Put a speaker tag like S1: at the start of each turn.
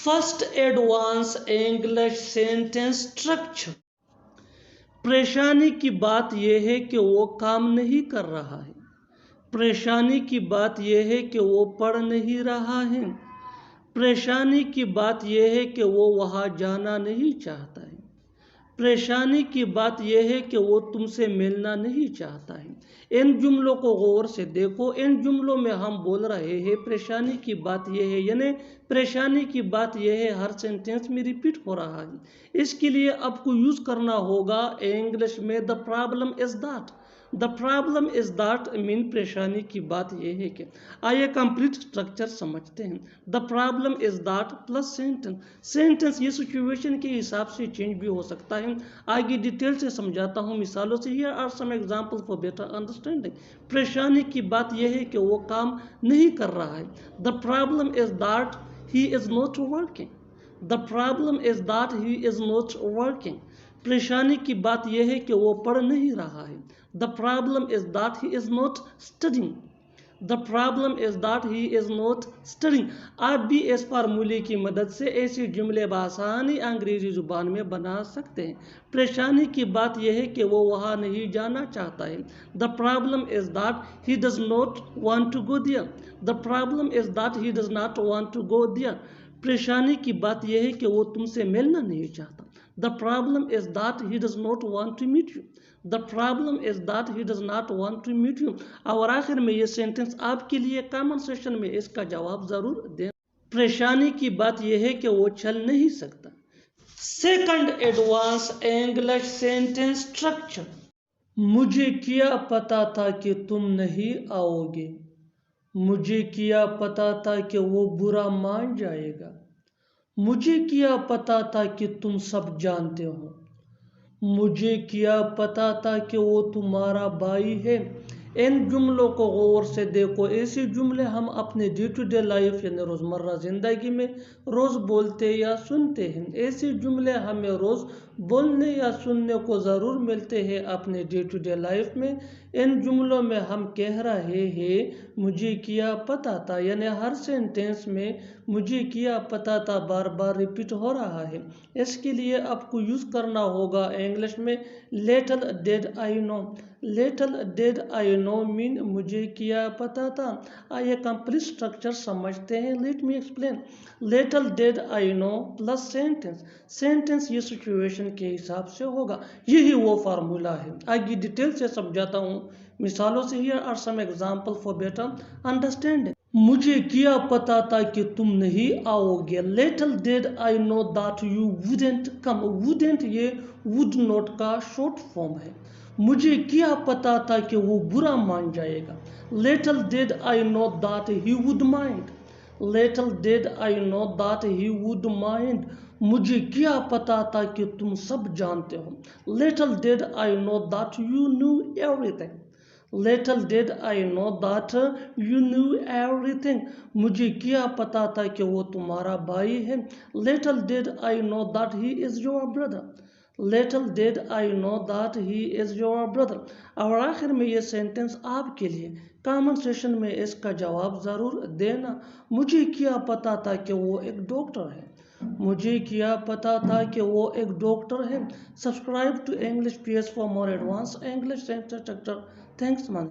S1: First advance English sentence structure. परेशानी की बात यह है कि वो काम नहीं कर रहा है। परेशानी की बात यह है कि वो पढ़ नहीं रहा है। परेशानी की बात यह है कि वो वहाँ जाना नहीं चाहता है। परेशानी की बात यह है कि वो तुमसे मिलना नहीं चाहता है। इन जुमलों को गौर से देखो। इन जुमलों में हम बोल रहे हैं परेशानी की बात यह है, यानी परेशानी की बात यह है हर सेंटेंस में रिपीट हो रहा है। इसके लिए आपको यूज़ करना होगा इंग्लिश में the problem is that. The problem is that mean परेशानी की बात यह है कि आइए कंप्लीट स्ट्रक्चर समझते हैं। The problem is that plus sentence. Sentence ये सिचुएशन के हिसाब से चेंज भी हो सकता है। आगे डिटेल से समझाता हूँ मिसालों से। Here are some example for better understanding. परेशानी की बात यह है कि वो काम नहीं कर रहा है। The problem is that he is not working. The problem is that he is not working. परेशानी की बात यह है कि वो पढ़ नहीं रहा है। The problem is that he is not studying. The problem is that he is not studying. आप भी इस फार्मूले की मदद से ऐसे जुमले बआसानी अंग्रेजी जुबान में बना सकते हैं। परेशानी की बात यह है कि वो वहाँ नहीं जाना चाहता है। The problem is that he does not want to go there. The problem is that he does not want to go there. परेशानी की बात यह है कि वो तुमसे मिलना नहीं चाहता। The problem is that he does not want to meet you. The problem is that he does not want to meet you. और आखिर में ये सेंटेंस आपके लिए कमेंट सेक्शन में इसका जवाब जरूर दें। परेशानी की बात यह है कि वो चल नहीं सकता। Second advance English sentence structure. मुझे क्या पता था कि तुम नहीं आओगे। मुझे क्या पता था कि वो बुरा मान जाएगा। मुझे क्या पता था कि तुम सब जानते हो। मुझे क्या पता था कि वो तुम्हारा भाई है। इन जुमलों को गौर से देखो। ऐसे जुमले हम अपने डे टू डे लाइफ यानी रोज़मर्रा ज़िंदगी में रोज़ बोलते या सुनते हैं। ऐसे जुमले हमें रोज़ बोलने या सुनने को ज़रूर मिलते हैं अपने डे टू डे लाइफ में। इन जुमलों में हम कह रहे हैं मुझे क्या पता था, यानी हर सेंटेंस में मुझे क्या पता था बार बार रिपीट हो रहा है। इसके लिए आपको यूज़ करना होगा इंग्लिश में little did I no. Little did I no mean मुझे क्या पता था। आइए कंप्लीट स्ट्रक्चर समझते हैं। Let me explain. Little did I no plus sentence. Sentence ये सिचुएशन के हिसाब से होगा। यही वो फार्मूला है। आगे डिटेल से समझाता हूँ मिसालों से। Here are some example for better understanding. मुझे क्या पता था कि तुम नहीं आओगे। Little did I know that you wouldn't come. Wouldn't ये वुड नॉट का शॉर्ट फॉर्म है। मुझे क्या पता था कि वो बुरा मान जाएगा। Little did I know that he would mind. Little did I know that he would mind. मुझे क्या पता था कि तुम सब जानते हो। Little did I know that you new everything. Little did I know that you knew everything. मुझे क्या पता था कि वो तुम्हारा भाई है। Little did I know that he is your brother. Little did I know that he is your brother. और आखिर में ये सेंटेंस आपके लिए कमेंट सेक्शन में इसका जवाब ज़रूर देना। मुझे क्या पता था कि वो एक डॉक्टर है। मुझे क्या पता था कि वो एक डॉक्टर है। Subscribe to English PS for more advance English sentence structure. Thanks, man.